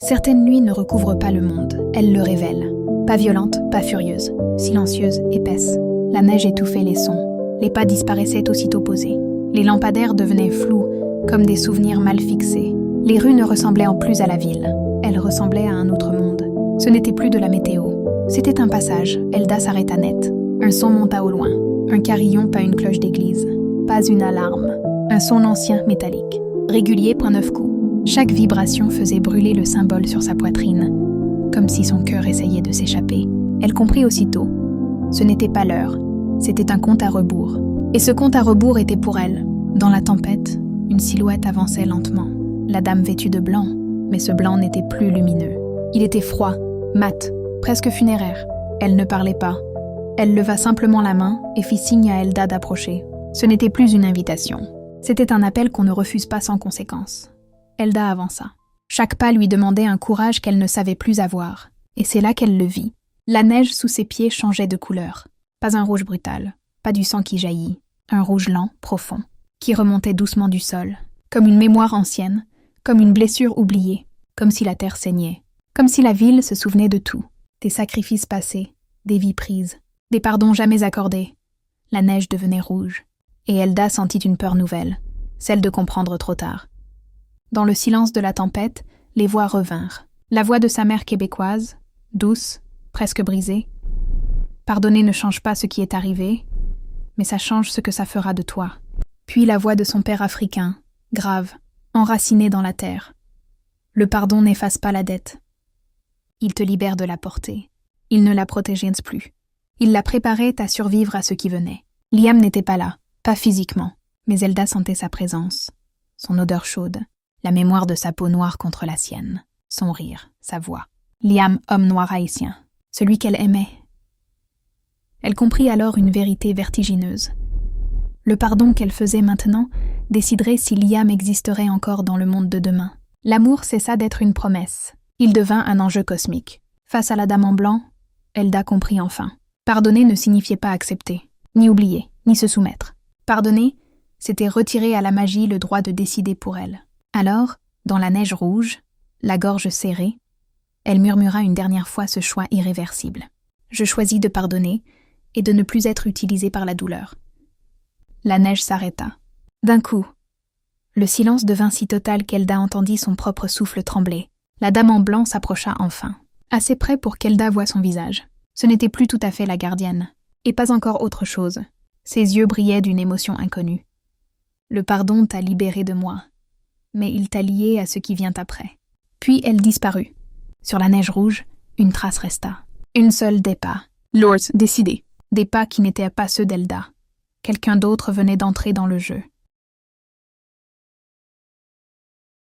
Certaines nuits ne recouvrent pas le monde, elles le révèlent. Pas violente, pas furieuse, silencieuse, épaisse. La neige étouffait les sons. Les pas disparaissaient aussitôt posés. Les lampadaires devenaient flous, comme des souvenirs mal fixés. Les rues ne ressemblaient en plus à la ville. Elles ressemblaient à un autre monde. Ce n'était plus de la météo. C'était un passage. Elda s'arrêta net. Un son monta au loin. Un carillon, pas une cloche d'église. Pas une alarme. Un son ancien, métallique. Régulier, point 9 coups. Chaque vibration faisait brûler le symbole sur sa poitrine, comme si son cœur essayait de s'échapper. Elle comprit aussitôt. Ce n'était pas l'heure, c'était un compte à rebours. Et ce compte à rebours était pour elle. Dans la tempête, une silhouette avançait lentement. La dame vêtue de blanc, mais ce blanc n'était plus lumineux. Il était froid, mat, presque funéraire. Elle ne parlait pas. Elle leva simplement la main et fit signe à Elda d'approcher. Ce n'était plus une invitation. C'était un appel qu'on ne refuse pas sans conséquence. Elda avança. Chaque pas lui demandait un courage qu'elle ne savait plus avoir. Et c'est là qu'elle le vit. La neige sous ses pieds changeait de couleur. Pas un rouge brutal, pas du sang qui jaillit. Un rouge lent, profond, qui remontait doucement du sol. Comme une mémoire ancienne, comme une blessure oubliée, comme si la terre saignait. Comme si la ville se souvenait de tout. Des sacrifices passés, des vies prises, des pardons jamais accordés. La neige devenait rouge. Et Elda sentit une peur nouvelle, celle de comprendre trop tard. Dans le silence de la tempête, les voix revinrent. La voix de sa mère québécoise, douce, presque brisée. Pardonner ne change pas ce qui est arrivé, mais ça change ce que ça fera de toi. Puis la voix de son père africain, grave, enraciné dans la terre. Le pardon n'efface pas la dette. Il te libère de la portée. Il ne la protégeait plus. Il la préparait à survivre à ce qui venait. Liam n'était pas là, pas physiquement, mais Elda sentait sa présence, son odeur chaude. La mémoire de sa peau noire contre la sienne, son rire, sa voix. Liam, homme noir haïtien, celui qu'elle aimait. Elle comprit alors une vérité vertigineuse. Le pardon qu'elle faisait maintenant déciderait si Liam existerait encore dans le monde de demain. L'amour cessa d'être une promesse. Il devint un enjeu cosmique. Face à la dame en blanc, Elda comprit enfin. Pardonner ne signifiait pas accepter, ni oublier, ni se soumettre. Pardonner, c'était retirer à la magie le droit de décider pour elle. Alors, dans la neige rouge, la gorge serrée, elle murmura une dernière fois ce choix irréversible. Je choisis de pardonner et de ne plus être utilisée par la douleur. La neige s'arrêta. D'un coup, le silence devint si total qu'Elda entendit son propre souffle trembler. La dame en blanc s'approcha enfin, assez près pour qu'Elda voie son visage. Ce n'était plus tout à fait la gardienne, et pas encore autre chose. Ses yeux brillaient d'une émotion inconnue. Le pardon t'a libérée de moi. Mais il t'a lié à ce qui vient après. Puis elle disparut. Sur la neige rouge, une trace resta. Une seule des pas. Lourds, décidés. Des pas qui n'étaient pas ceux d'Elda. Quelqu'un d'autre venait d'entrer dans le jeu.